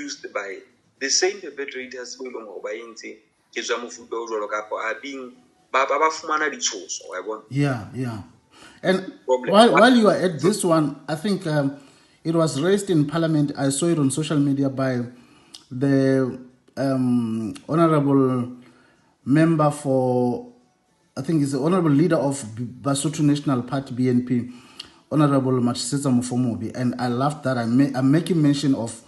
abused by the same perpetrators who are being Yeah. And while you are at this one, I think it was raised in Parliament. I saw it on social media by the honorable member for, I think he's the honorable leader of Basotho National Party, BNP, Honorable Matshisetsa Mofomobi. And I loved that. I'm making mention of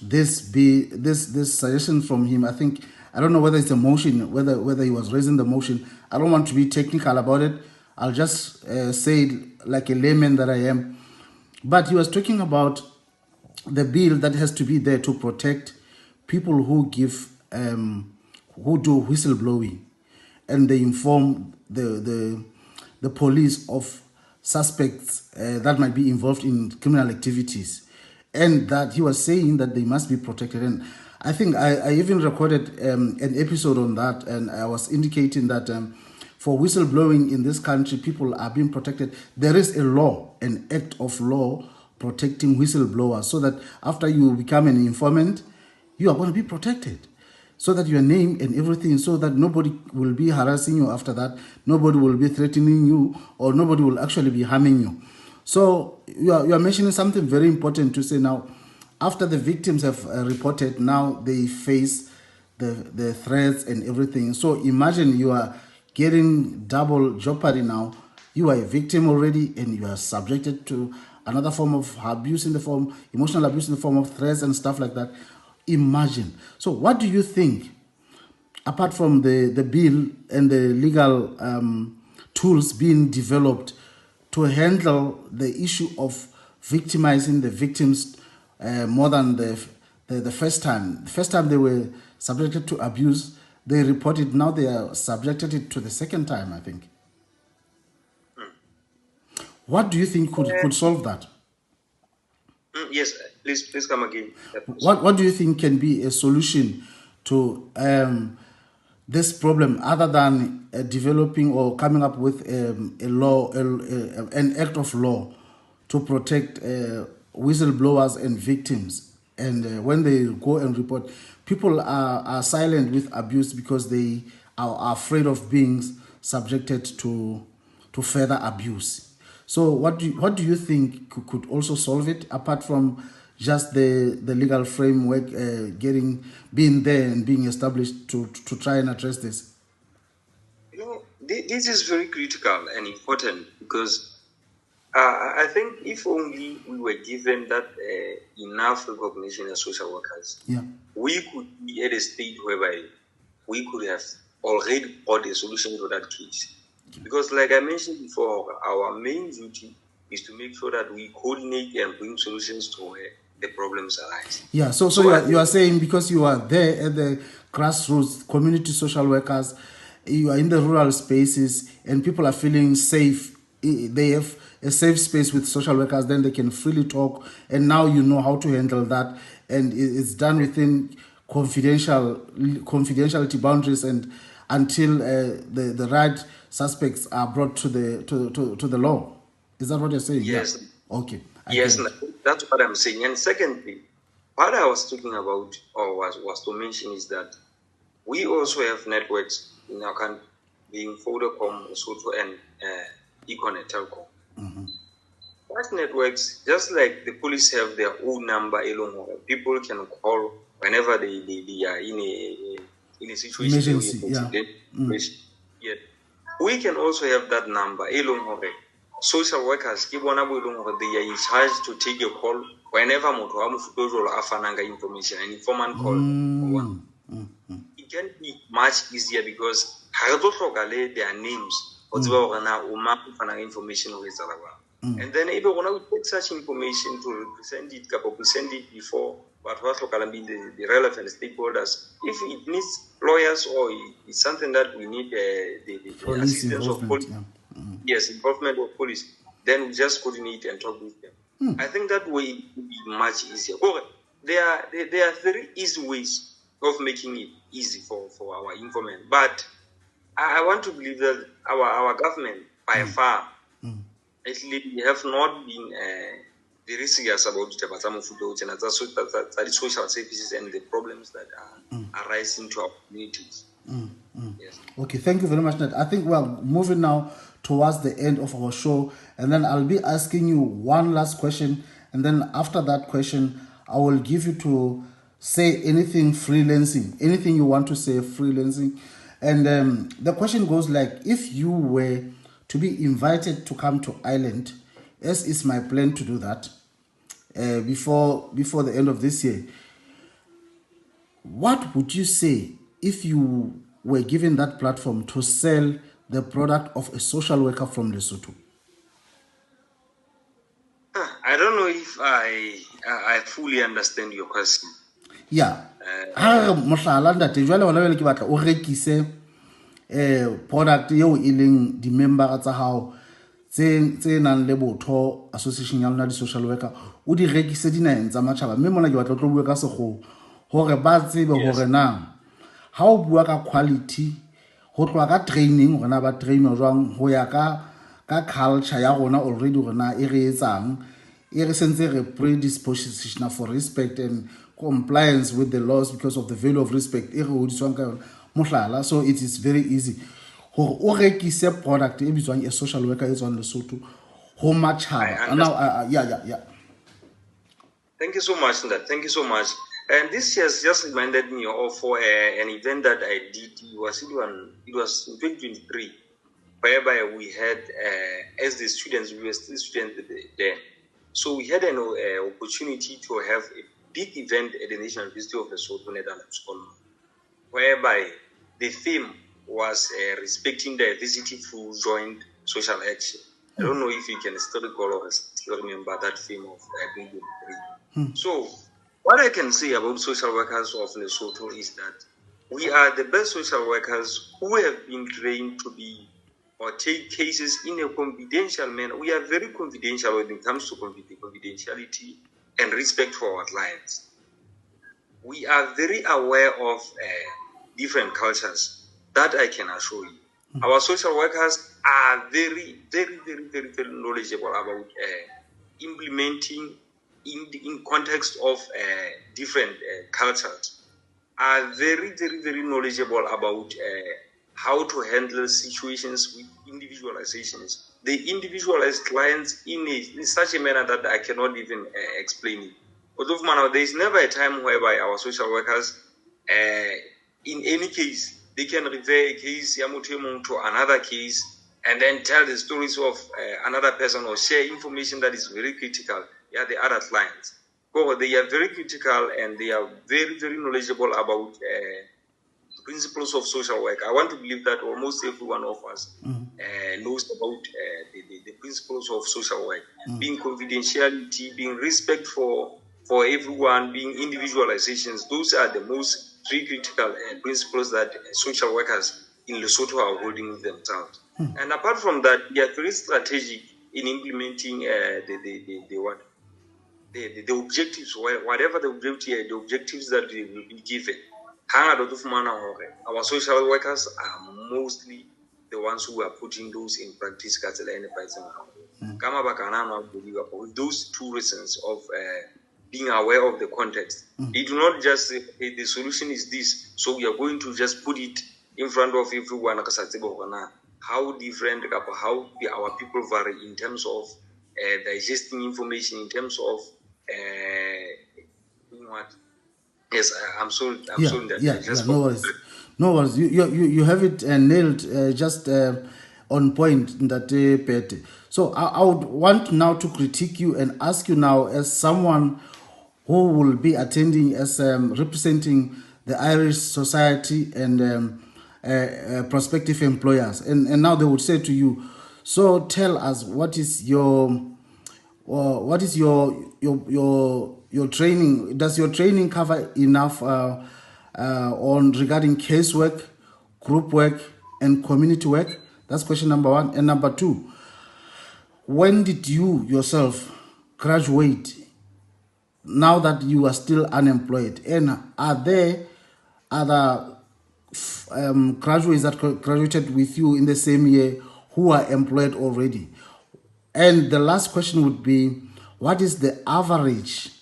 this suggestion from him. I think, I don't know whether it's a motion, whether he was raising the motion. I don't want to be technical about it. I'll just say it like a layman that I am. But he was talking about the bill that has to be there to protect people who give, who do whistleblowing, and they inform the police of suspects that might be involved in criminal activities, and that he was saying that they must be protected. And I think I even recorded an episode on that, and I was indicating that for whistleblowing in this country, people are being protected. There is a law, an act of law protecting whistleblowers, so that after you become an informant, you are going to be protected, so that your name and everything, so that nobody will be harassing you after that, nobody will be threatening you, or nobody will actually be harming you. So you are mentioning something very important to say now. After the victims have reported, now they face the threats and everything. So imagine you are getting double jeopardy now. You are a victim already, and you are subjected to another form of abuse, in the form, emotional abuse in the form of threats and stuff like that. Imagine. So what do you think, apart from the bill and the legal tools being developed to handle the issue of victimizing the victims more than the first time? The first time they were subjected to abuse, they reported, now they are subjected it to the second time, I think. What do you think could solve that? Yes, please come again. What do you think can be a solution to this problem, other than developing or coming up with a law, an act of law to protect whistleblowers and victims? And when they go and report, people are silent with abuse because they are afraid of being subjected to further abuse. So what do you think could also solve it, apart from just the legal framework being there and being established to try and address this? This is very critical and important, because I think if only we were given that enough recognition as social workers, we could be at a state whereby we could have already brought a solution to that case. Because like I mentioned before, our main duty is to make sure that we coordinate and bring solutions to where the problems arise. Yeah, so you are saying, because you are there at the grassroots, community social workers, you are in the rural spaces, and people are feeling safe. They have a safe space with social workers, then they can freely talk, and now you know how to handle that, and it's done within confidentiality boundaries, and until the right suspects are brought to the law. Is that what you're saying? Yes. Yeah. Okay. Yes, that's what I'm saying. And secondly, what I was talking about, or was to mention, is that we also have networks in our country, being Vodacom, Lesotho, and Econet Telco. Such networks, just like the police have their own number, people can call whenever they are in a situation. Emergency, yeah. We can also have that number. Social workers, they are in charge to take a call whenever information, an informant call. It can be much easier, because their names information. And then if we take such information to present it before but what the relevant stakeholders, if it needs lawyers, or it's something that we need the assistance of police, involvement of police, then we just coordinate and talk with them. I think that way it will be much easier. There are very easy ways of making it easy for our informant, but I want to believe that our government, by far, actually, have not been very serious about the social services and the problems that are arising to our communities. Yes. Okay, thank you very much, Ned. I think we're moving now towards the end of our show, and then I'll be asking you one last question, and then after that question, I will give you to say anything freelancing, anything you want to say freelancing. And the question goes like, if you were to be invited to come to Ireland, as is my plan to do that before the end of this year, what would you say if you were given that platform to sell the product of a social worker from Lesotho? I don't know if I fully understand your question. Yeah. Mohlala ntate jwale hona jwale ke batla o rekise product eo e leng di-member tsa hao tse nang le botho association ya lona di-social worker o di rekise dinaheng tsa matjhaba mme mona ke batla o tlo bua ka sekgowa hore ba tsebe hore na ha o bua ka quality ho tloha ka training hore na ba trainwa jwang ho ya ka culture ya rona already hore na e re etsang e re sentse re predisposition for respect and compliance with the laws because of the value of respect e re hodiswang ka yona mohlala. So it is very easy hore o rekise product e bitswang a social worker e tswang Lesotho ho matjhaba. Now yeah. Thank you so much, Ndat. Thank you so much. And this has just reminded me of an event that I did. It was in 2023, whereby we had, as the students, we were still students there. So we had an opportunity to have a big event at the National University of Lesotho, Netherlands, whereby the theme was respecting diversity through joint social action. I don't know if you can still recall or still remember that theme of 2023. So what I can say about social workers of Lesotho is that we are the best social workers who have been trained to be or take cases in a confidential manner. We are very confidential when it comes to confidentiality and respect for our clients. We are very aware of different cultures. That I can assure you. Our social workers are very, very, very, very, very knowledgeable about implementing in context of different cultures. Are very, very, very knowledgeable about how to handle situations with individualizations. They individualize clients in such a manner that I cannot even explain it. Although there is never a time whereby our social workers, in any case, they can refer a case to another case and then tell the stories of another person or share information that is very critical. Yeah, the other clients. They are very critical and they are very, very knowledgeable about principles of social work. I want to believe that almost every one of us knows about the principles of social work. Being confidentiality, being respect for everyone, being individualizations. Those are the most three critical principles that social workers in Lesotho are holding themselves. And apart from that, they are very strategic in implementing the objectives, whatever the objectives that they will be given. Our social workers are mostly the ones who are putting those in practice. Those two reasons of being aware of the context. They do not just say, hey, the solution is this, so we are going to just put it in front of everyone. How different, how our people vary in terms of digesting information, in terms of what? Yes, I'm sorry. No worries. You have it nailed just on point in that Pete. So I would want now to critique you and ask you now, as someone who will be attending as representing the Irish society and prospective employers, and now they would say to you, so tell us, what is your training? Does your training cover enough on regarding casework, group work, and community work? That's question number one. And number two, when did you yourself graduate, now that you are still unemployed? And are there other graduates that graduated with you in the same year who are employed already? And the last question would be, what is the average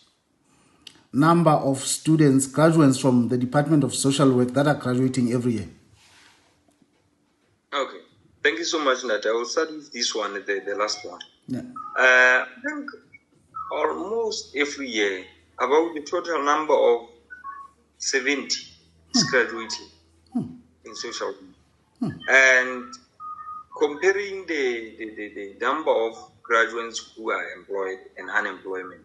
number of students, graduates from the Department of Social Work that are graduating every year? Okay. Thank you so much, Nat. I will start with this one, the last one. Yeah. I think almost every year, about the total number of 70 is graduating in social work. And comparing the number of graduates who are employed and unemployed,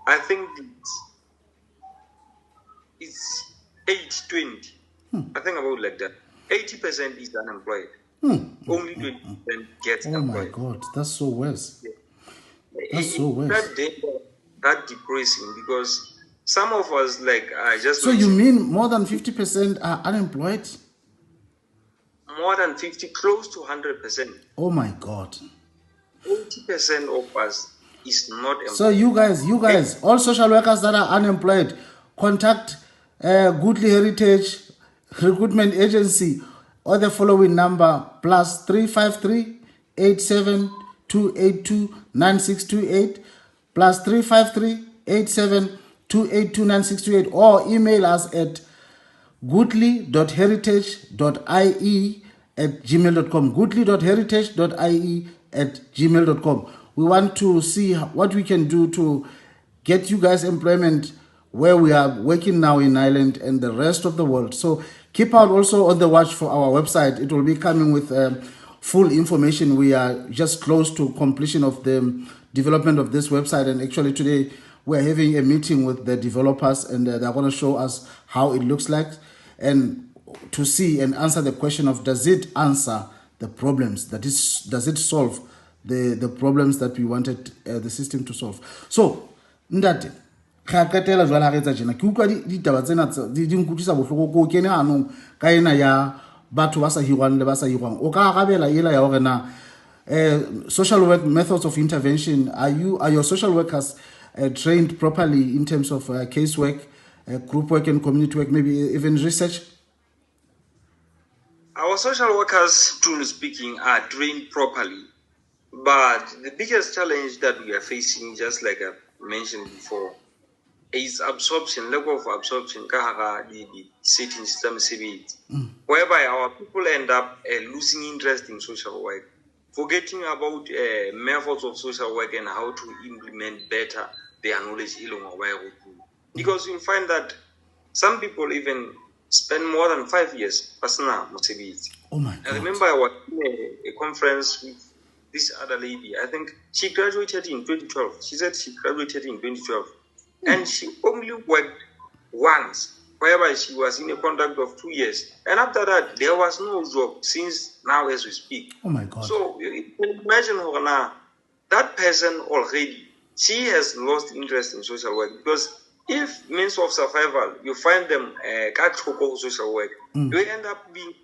I think it's 80-20. I think about like that. 80% is unemployed. Only 20% gets employed. Oh my God, that's so worse. Yeah. That's so worse. That depressing, because some of us, like I just. So you mean more than 50% are unemployed? More than 50, close to 100%. Oh my God. 80% of us is not employed. So you guys, all social workers that are unemployed, contact Goodly Heritage Recruitment Agency or the following number: +353 87 282 9628, +353 87 282 9628, or email us at goodly.heritage.ie@gmail.com. goodly.heritage.ie@gmail.com. We want to see what we can do to get you guys employment where we are working now in Ireland and the rest of the world. So keep out also on the watch for our website. It will be coming with full information. We are just close to completion of the development of this website, and actually today we're having a meeting with the developers, and they're going to show us how it looks like, and to see and answer the question of, does it answer the problems, does it solve the problems that we wanted the system to solve. So ndate ga katela jwala ga etsa jena ke utlwa ditaba tsena di nkutlisa bohloko go kene anong ka ena ya batho ba sa hirwang le ba sa hirwang. O ka gabela ela ya hore na social work methods of intervention, are your social workers trained properly in terms of case work, group work and community work, maybe even research? Our social workers, truly speaking, are trained properly. But the biggest challenge that we are facing, just like I mentioned before, is absorption, lack of absorption, the setting system, whereby our people end up losing interest in social work, forgetting about methods of social work and how to implement better their knowledge. Because you find that some people even spend more than 5 years. Oh my God. I remember I was in a conference with this other lady. I think she graduated in 2012. She said she graduated in 2012. And she only worked once, whereby she was in a contract of 2 years. And after that, there was no job since now as we speak. Oh my God. So you can imagine now, that person already, she has lost interest in social work, because if means of survival, you find them social work, you end up being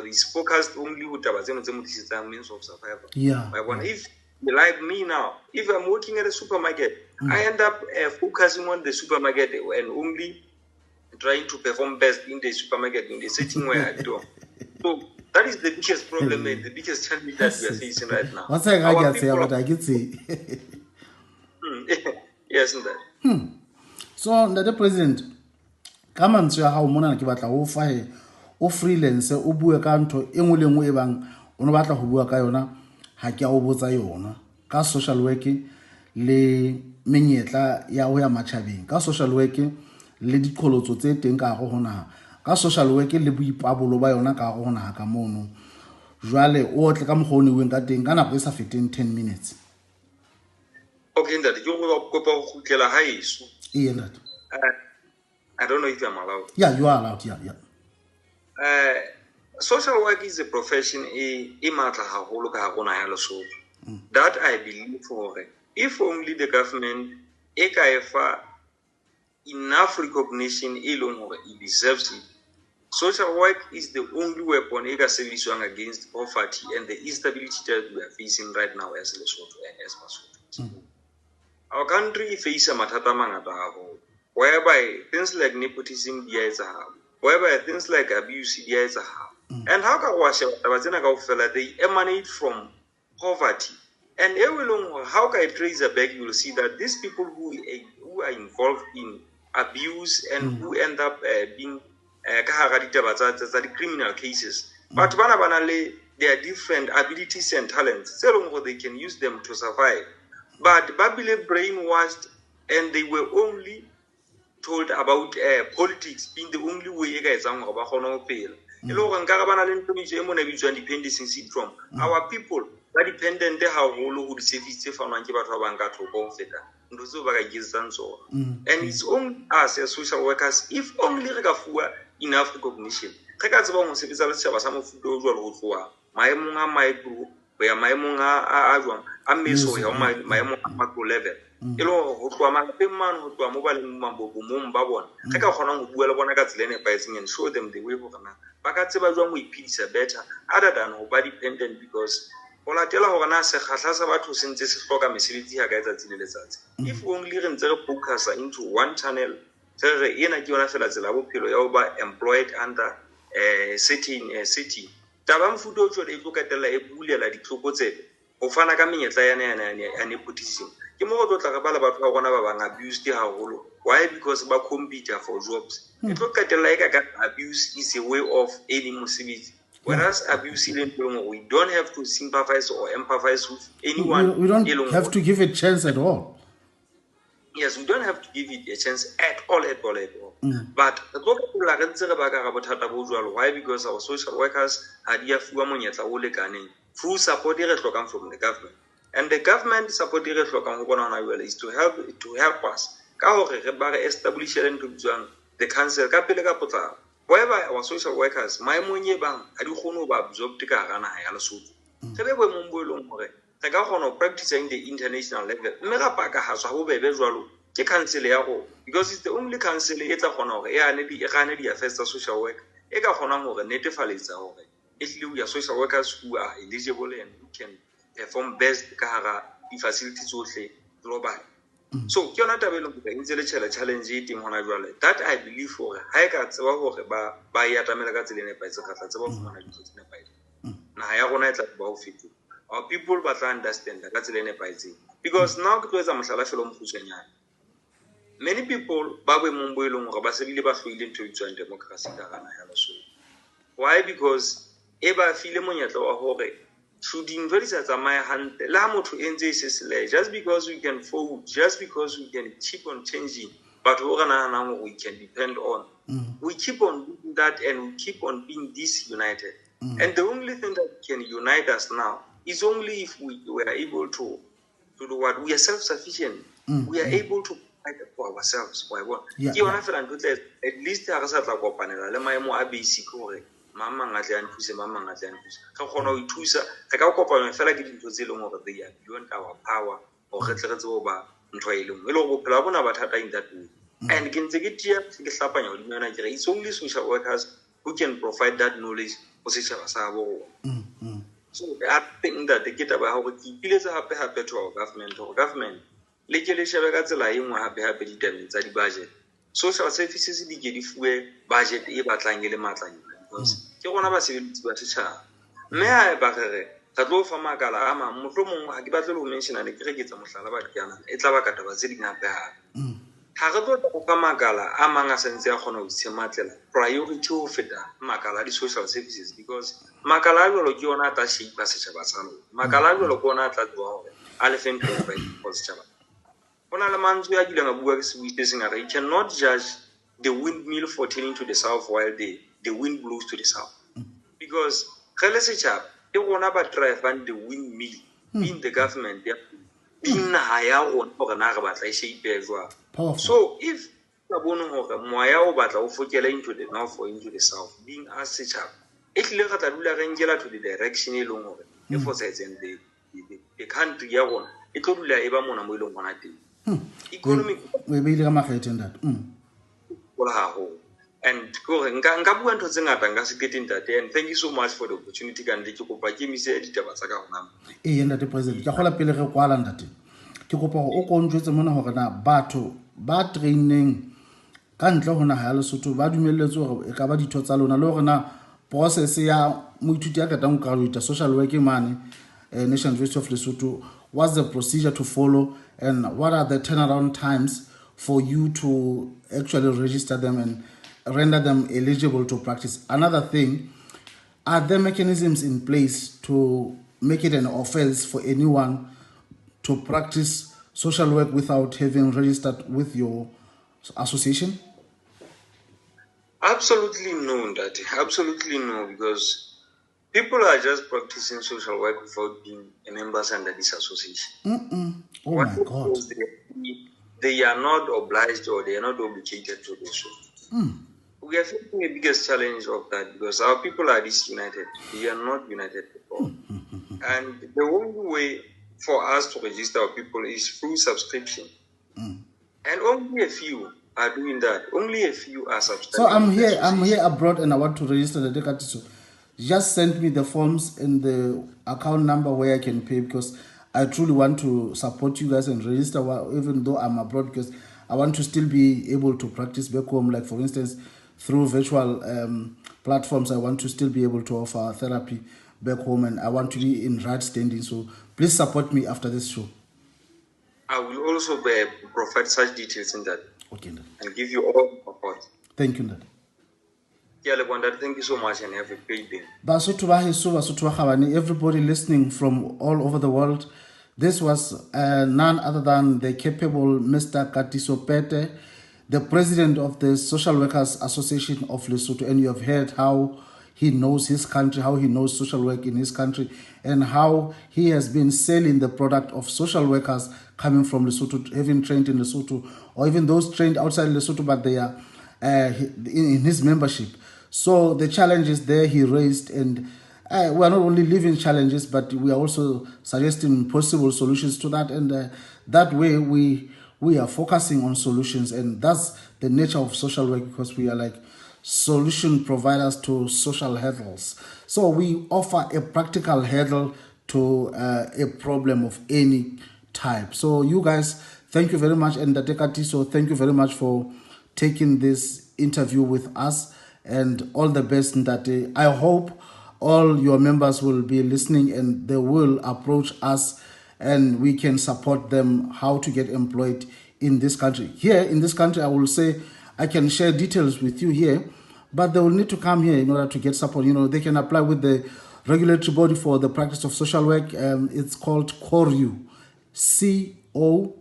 is focused only with means of survival. Yeah. If you like me now, if I'm working at a supermarket, I end up focusing on the supermarket and only trying to perform best in the supermarket, in the setting where I do. So that is the biggest problem and the biggest challenge that we are facing right now. What's I can say about I can say? Yes, that. So the president, come and see how mona ke batla o fa o freelance o bua ka ntho engwe le ngwe e bang o no batla go bua ka yona, ha ke a o botsa yona ka social work le menyetla ya ho ya matjhabeng, ka social work le dikolotso tse teng ka go hona, ka social work le boipabolo ba yona ka go hona ka mono. Jwale o tle ka mogone weng ka teng ka nako e sa feteng 10 minutes. Okay, that you go go kela haiso. Yeah, I don't know if I'm allowed. Yeah, you are allowed. Yeah. Social work is a profession that I believe for. If only the government enough recognition it deserves it. Social work is the only weapon service against poverty and the instability that we are facing right now as Lesotho and as Basotho. Our country faces a matata mangata, whereby things like nepotism whereby things like abuse and how can they emanate from poverty And how can I trace it back? You will see that these people who are involved in abuse and who end up being the criminal cases, but they are different abilities and talents. So they can use them to survive. But Babylon brainwashed, and they were only told about politics being the only way dependency syndrome. Our people are dependent and it's only us as social workers, if only enough recognition. Level. And show them the way better other than dependent, because if only focus into one channel, employed under a city. Tabam fudo cho de tlokatela e bulela ditlhokotse o fana ka menyetla ya nepotism. Ke mo go tla bala batho ba gona ba bang abused haholo. Why? Because ba compete for jobs. Abuse is a way of aiding mosebetsi. Whereas abuse we don't have to sympathize or empathize with anyone. We don't have to give it a chance at all. Yes, we don't have to give it a chance at all. But why? Because our social workers had through support from the government. And the government support is to help us. Establish the council. Wherever our social workers, my money bang, I do absorb the Garana Hayalasu. Practicing the international level. Merapaka has a whole because it's the only council affairs social work. Native social workers who are eligible and who can perform best the facilities global. So challenge that I believe for high cats our people but understand that because now many people democracy. Why? Because should invest my hand just because we can forward, just because we can keep on changing, but we can depend on. We keep on doing that and we keep on being disunited. And the only thing that can unite us now is only if we are able to do what we are self-sufficient. We are able to fight for ourselves. At least Mama ngatlan thuse mama ngatlan thuse ga gona o thusa ga ka kopana fela ke dintho tse leng gore they are beyond our power o ge tle go ba ntho e leng go phela bona ba thata in that way. And ke ntse ke tia ke hlapanya go dimana ke it's only social workers who can provide that knowledge go setšhaba sa bo. So I think that the get ba go ke ipiletsa hape to our government le ke le shebe ka tsela e nngwe hape ditabeng tsa di budget. Social services di ke di fuwe budget e batlang le matlanyana. Ke gona ba sebetsi ba setšhaba mme a ba gere ga tlo fa makala a mang mohlomong ga ke batle go mention le ke re ke tsa mohlala ba diana e tla ba ka taba tse ding hape ga re tlo go fa makala a mang a sentse a gona go tshematlela priority go feta makala di social services, because makala a jalo ke yona a tla shape setšhaba sa lona. Makala a jalo ke ona a tla tloa gore a le feng for setšhaba. Go na le mantswe a kileng a bua ke se buitse ngaka, you cannot judge the windmill for turning to the south while the wind blows to the south. Because the windmill in the government, being higher on so if into the north or into the south, being as such up, it to the direction alone and the country it would economic and thank you so much for the opportunity. And President, ke kopa o ko ntjwetse mona hore na batho ba training ka ntle ho naha ya Lesotho ba dumelletswe hore e ka ba ditho tsa lona le hore na process ya moithuti ya ka tang graduate social work mane National University of Lesotho what's the procedure to follow, and what are the turnaround times for you to actually register them and render them eligible to practice. Another thing, are there mechanisms in place to make it an offense for anyone to practice social work without having registered with your association? Absolutely no, Daddy. Absolutely no, because people are just practicing social work without being members under this association. Oh my God. They are not obliged or they are not obligated to do so. We are facing the biggest challenge of that because our people are disunited. They are not united at all. And the only way for us to register our people is through subscription. And only a few are doing that. Only a few are subscribing. So I'm here abroad and I want to register the Dekatiso. Just send me the forms and the account number where I can pay, because I truly want to support you guys and register even though I'm abroad, because I want to still be able to practice back home. Like for instance, through virtual platforms, I want to still be able to offer therapy back home, and I want to be in right standing. So please support me after this show. I will also provide such details in that. Okay, Dad. And give you all the support. Thank you, Dad. Thank you so much and have a great day. Everybody listening from all over the world, this was none other than the capable Mr. Katiso Pete, the president of the Social Workers Association of Lesotho. And you have heard how he knows his country, how he knows social work in his country, and how he has been selling the product of social workers coming from Lesotho, having trained in Lesotho, or even those trained outside Lesotho, but they are in his membership. So the challenges there he raised, and we are not only living challenges, but we are also suggesting possible solutions to that. And that way we are focusing on solutions, and that's the nature of social work, because we are like solution providers to social hurdles. So we offer a practical hurdle to a problem of any type. So you guys, thank you very much. And Tekatiso, thank you very much for taking this interview with us, and all the best in that day. I hope all your members will be listening and they will approach us and we can support them how to get employed in this country. Here in this country, I will say I can share details with you here, but they will need to come here in order to get support. You know, they can apply with the regulatory body for the practice of social work. It's called CORU, CORU,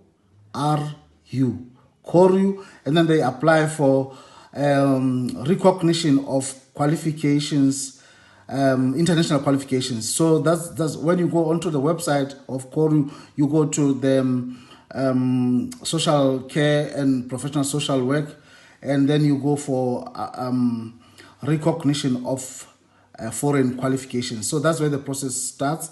CORU, and then they apply for recognition of qualifications, international qualifications. So that's when you go onto the website of CORU, you go to the social care and professional social work, and then you go for recognition of foreign qualifications. So that's where the process starts.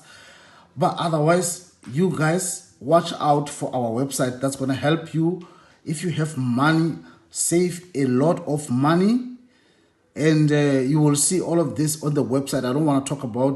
But otherwise, you guys watch out for our website. That's going to help you. If you have money, save a lot of money, and you will see all of this on the website. I don't want to talk about